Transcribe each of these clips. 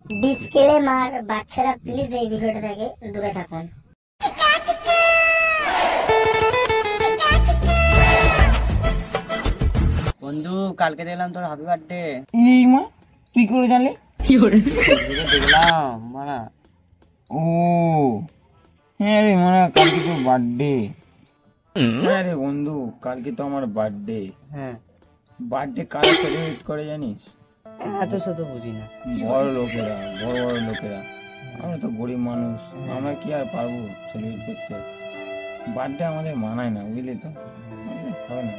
Disclaimer, বাচ্চারা please এই ভিডিওটা থেকে দূরে থাকুন। বন্ধু কালকে দেখলাম তোর হ্যাপি বার্থডে। এই মা তুই করে জানলি? দেখলাম মানা। ও হ্যাঁ রে মানা, কালকে তো বার্থডে। হ্যাঁ রে বন্ধু, কালকে তো আমার বার্থডে। হ্যাঁ, বার্থডে কারা সেলিব্রেট করে জানিস? এত শত বুঝি না। বড় লোকেরা, বড় বড় লোকেরা। আমরা তো গরিব মানুষ, আমরা কি আর পারবো সেলিব্রেট করতে? বার্থডে আমাদের মানায় না, বুঝলি তো, হবে না।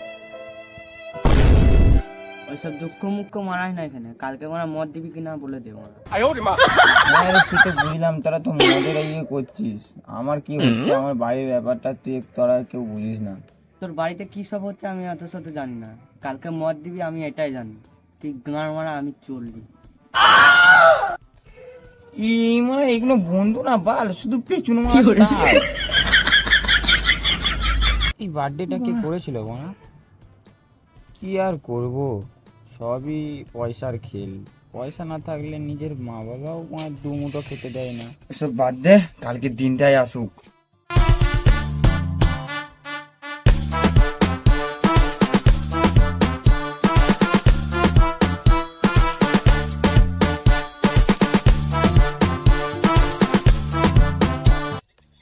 ওইসব দুঃখ মুখ্য মানায় না এখানে। কালকে মারা মদ দিবি কিনা বলে দেবো। সেটা বুঝলাম, তোরা তো মদের ইয়ে করছিস। আমার কি হচ্ছে, আমার বাড়ির ব্যাপারটা তুই তোরা কেউ বুঝিস না। তোর বাড়িতে কি সব হচ্ছে আমি এত শত জানি না। কালকে মদ দিবি আমি এটাই জানি। তুই গাঁড় মারা আমি চলবি। এই মানে এগুলো বন্ধু না বাল, শুধু পেছন মারা। এই বার্থডেটা কে করেছিল বনা? কি আর করব, সবই পয়সার খেল। পয়সা না থাকলে নিজের মা বাবাও মানে দু মুঠো খেতে দেয় না। এসব বাদ দে, কালকে দিনটাই আসুক।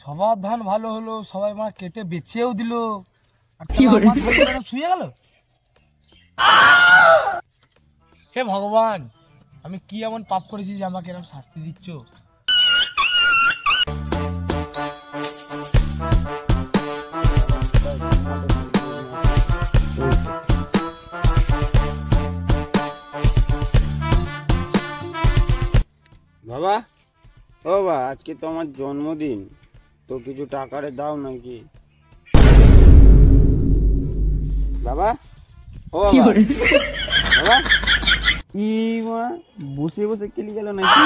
সবার ধান ভালো হলো, সবাই মা কেটে বেচেও দিল, শুয়ে গেল। হে ভগবান, আমি কি এমন পাপ করেছি যে আমাকে এরকম শাস্তি দিচ্ছ? বাবা, ও বাবা, আজকে তো আমার জন্মদিন, তো কিছু টাকারে দাও নাকি? বাবা, ও বাবা, বাবা, মা বসে বসে কেলি গেল নাকি?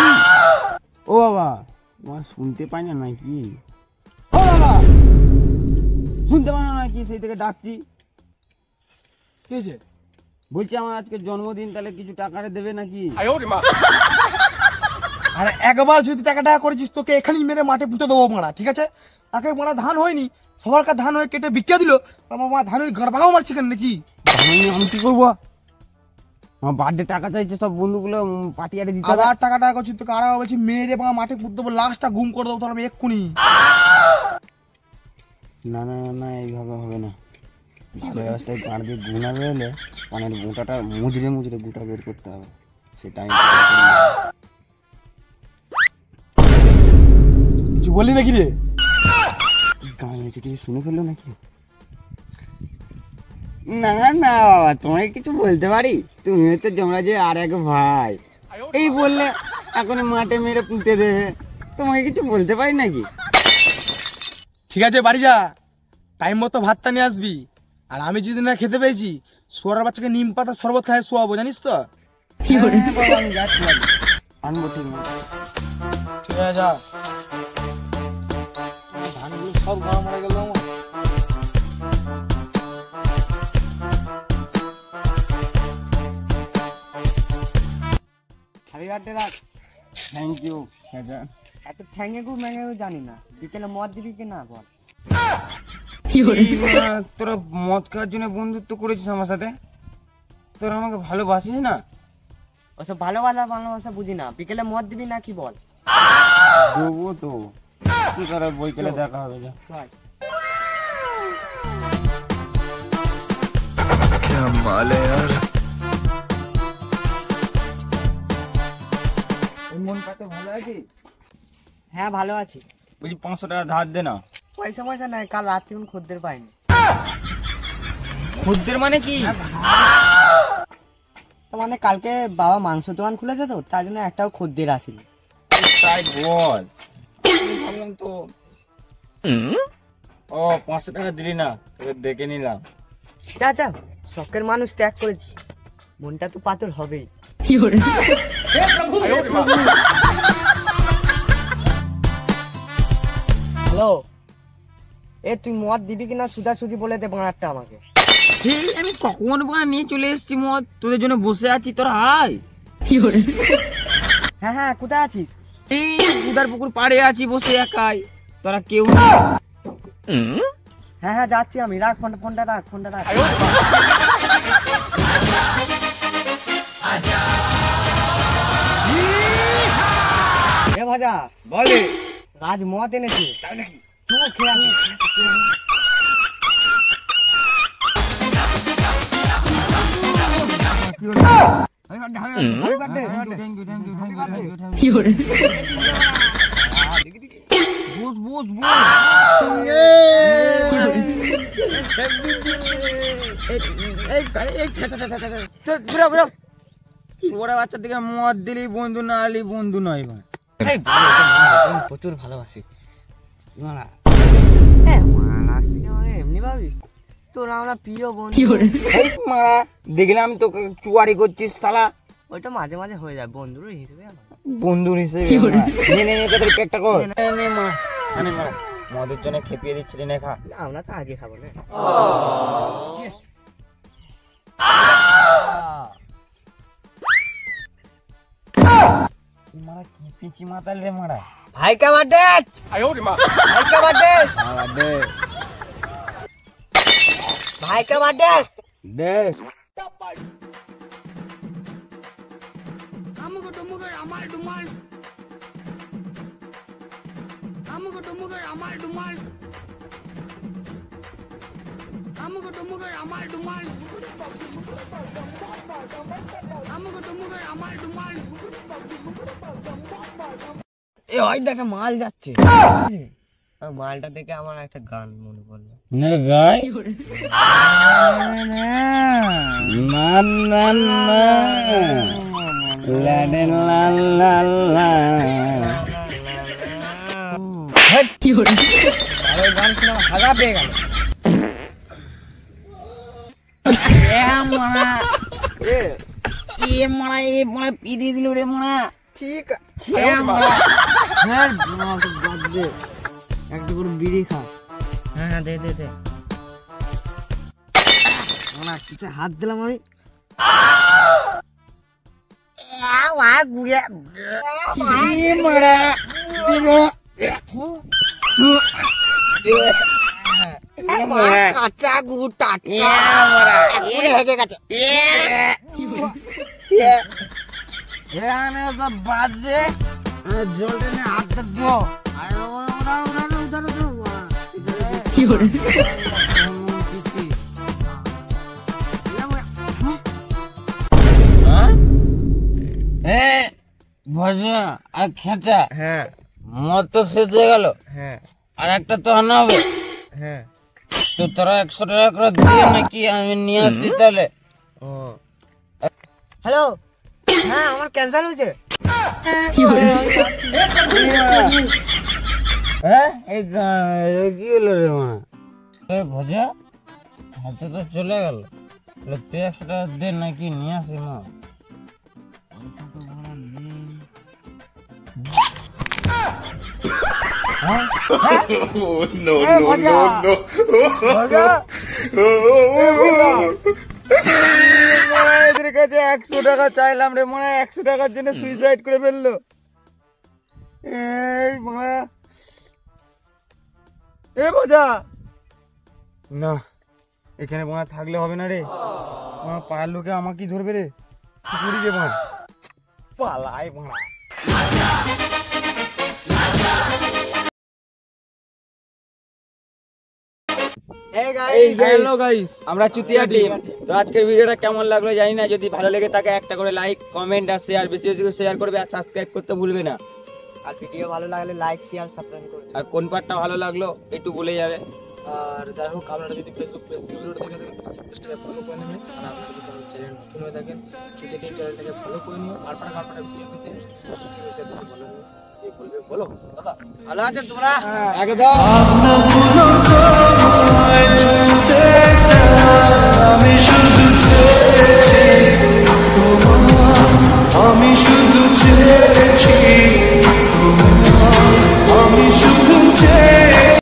ও বাবা, মা শুনতে পাই না নাকি? ও বাবা, শুনতে পাই না নাকি? সেই থেকে ডাকছি। কি হয়েছে? বলছি আমার আজকে জন্মদিন, তাহলে কিছু টাকারে দেবে নাকি? আরে একবার যদি টাকা করেছিস তোকে এখানেই মেরে মাঠে পুঁতে দেবো মারা, ঠিক আছে? তাকে মারা ধান হয়নি, সবার কাছে ধান হয়ে কেটে বিক্রি দিল, আমার মা ধানের গাড়বাগাও মারছে কেন নাকি? আমি কি করবো? আমার বার্থডে টাকা চাইছে, সব বন্ধুগুলো পার্টি আরে দিতে হবে। আবার টাকা করছিস তোকে, আর বলছি মেরে মাঠে পুঁতে দেবো, লাশটা গুম করে দেবো তাহলে আমি এক্ষুনি। না না না, এইভাবে হবে না। ভালো ব্যবস্থায় গাঁড় দিয়ে গুণা বেরোলে পানের গোটাটা মুজড়ে মুজড়ে গোটা বের করতে হবে, সেটাই। কিছু বললি নাকি রে? গান হয়েছে, কিছু শুনে ফেললো নাকি রে? না না বাবা, তোমাকে কিছু বলতে পারি? তুমি তো যমরাজের আর এক ভাই, এই বললে এখন মাঠে মেরে পুঁতে দেবে, তোমাকে কিছু বলতে পারি নাকি? ঠিক আছে বাড়ি যা, টাইম মতো ভাতটা নিয়ে আসবি। আর আমি যদি না খেতে পেয়েছি, সোয়ার বাচ্চাকে নিম পাতা শরবত খায় শোয়াবো, জানিস তো? বাবা আমি যাচ্ছি, আনবো ঠিক মতো। ঠিক আছে যা। ধানগুলো সব গাঁ মারা গেল আমার। হ্যাপি বার্থডে রাখ। Thank you. এত ঠ্যাঙে গু ম্যাঙে গু জানি না। বিকেলে মদ দিবি কি না বল? তোরা মদ খাওয়ার জন্য বন্ধুত্ব করেছিস আমার সাথে? তোরা আমাকে ভালোবাসিস না? ওসব ভালোবাসা বুঝি না। বিকেলে মদ দিবি না কি বল? দেবো তো, কি করে বইকেলে দেখা হবে। যা মন পাতে ভালো আছি? হ্যাঁ ভালো আছি। বলছি 500 টাকা ধার দে না। পয়সা নাই, কাল রাত্রি খদ্দের পাইনি। খদ্দের মানে কি? মানে কালকে বাবা মাংস দোকান খুলেছে তো, তার জন্য একটাও খদ্দের আসেনি। তাই বল। ভাবলাম তো ও 500 টাকা দিলি না, তোকে দেখে নিলাম। যা শখের মানুষ ত্যাগ করেছি, মনটা তো পাথর হবেই। হ্যালো, তুই মদ দিবি কিনা সুজি বলে দে বাঁড়ারটা আমাকে। আমি কখন নিয়ে চলে এসেছি মদ, তোদের জন্য বসে আছি, তোরা আয়। হ্যাঁ হ্যাঁ, কোথায় আছিস? এই উদার পুকুর পাড়ে আছি বসে একাই, তোরা কেউ নেই। হ্যাঁ হ্যাঁ, যাচ্ছি আমি। রাখ ফোনটা রাখ। এ ভাজা, বলে আজ মদ এনেছে, তুই খেয়ে আয়। বস বস বস। ওরা বাচ্চার দিকে মদ দিলি বন্ধু, না আলি বন্ধু নয় ভাই। প্রচুর ভালোবাসি। মারা। এমনি ভাবিস তোরা আমরা প্রিয় বন্ধু। এই মারা, দেখলাম তোকে চুয়ারি করছিস শালা। ওইটা মাঝে মাঝে হয়ে যায় বন্ধুর হিসেবে। বন্ধুর হিসেবে নে নে নে, তোদের পেটটা কর। নে মা, নে মারা, মদের জন্য খেপিয়ে দিচ্ছিলি, নে খা। আমরা তো আগে খাবো না। মারা কি পিচি মাতাল রে মারা। ভাই কা বার্থডে, ভাই কা বার্থডে, ভাই কা বার্থডে। দে এ ভাই দেখ, একটা মাল যাচ্ছে। মালটা দেখে আমার একটা গান মনে পড়লো। নে গায় না না না, লা লা লা লা লা। আরে গান শুনে আমার হাগা পেয়ে গেল। পিড়ি দিল রে মারা। ঠিক একটা করে বিড়ি খা। হ্যাঁ দে দে দে। কিছু হাত দিলাম আমি। কাঁচা গুড় টাটকা। বাজে জল টেনে হাতটা দিও। ভজা আর খেঁচা, হ্যাঁ মদ তো শেষ হয়ে গেল, হ্যাঁ আর একটা তো আনা হবে। হ্যাঁ। তো তোরা 100 টাকা করে দিয়ে নাকি আমি নিয়ে আসছি তাহলে। ও হ্যালো, হ্যাঁ আমার ক্যান্সার হয়েছে। হ্যাঁ কি হলো রে মা? ভজা হাতে তো চলে গেল, তুই 100 টাকা দে নাকি নিয়ে আসি মা। এদের কাছে 100 টাকা চাইলাম রে, মনে হয় 100 টাকার জন্য সুইসাইড করে ফেললো। এই মারা, এ মজা না, এখানে মনে থাকলে হবে না রে। পাড়ার লোকে আমাকে ধরবে রে, কি করি রে মা? পালাই মারা। আমরা চুতিয়া টিম। তো আজকের ভিডিওটা কেমন লাগলো জানি না, যদি ভালো লেগে থাকে একটা করে লাইক, কমেন্ট আর শেয়ার, বেশি বেশি করে শেয়ার করবে আর সাবস্ক্রাইব করতে ভুলবে না। আর ভিডিও ভালো লাগলে লাইক শেয়ার সাবস্ক্রাইব করে দিন। আর কোন পার্টটা ভালো লাগলো একটু বলে যাবে। আর যাই হোক, আপনারা যদি ফেসবুক পেজ থেকে ভিডিওটা দেখে থাকেন, পেজটাকে ফলো করে নেবেন। আর আপনারা যদি আমাদের চ্যানেল নতুন হয়ে থাকেন, চুতিয়া টিম চ্যানেলটাকে ফলো করে নিও। কারপাড়া ভিডিও পেতে কি হয়েছে ভালো বলবে, বলো দাদা ভালো আছেন তোমরা? একদম।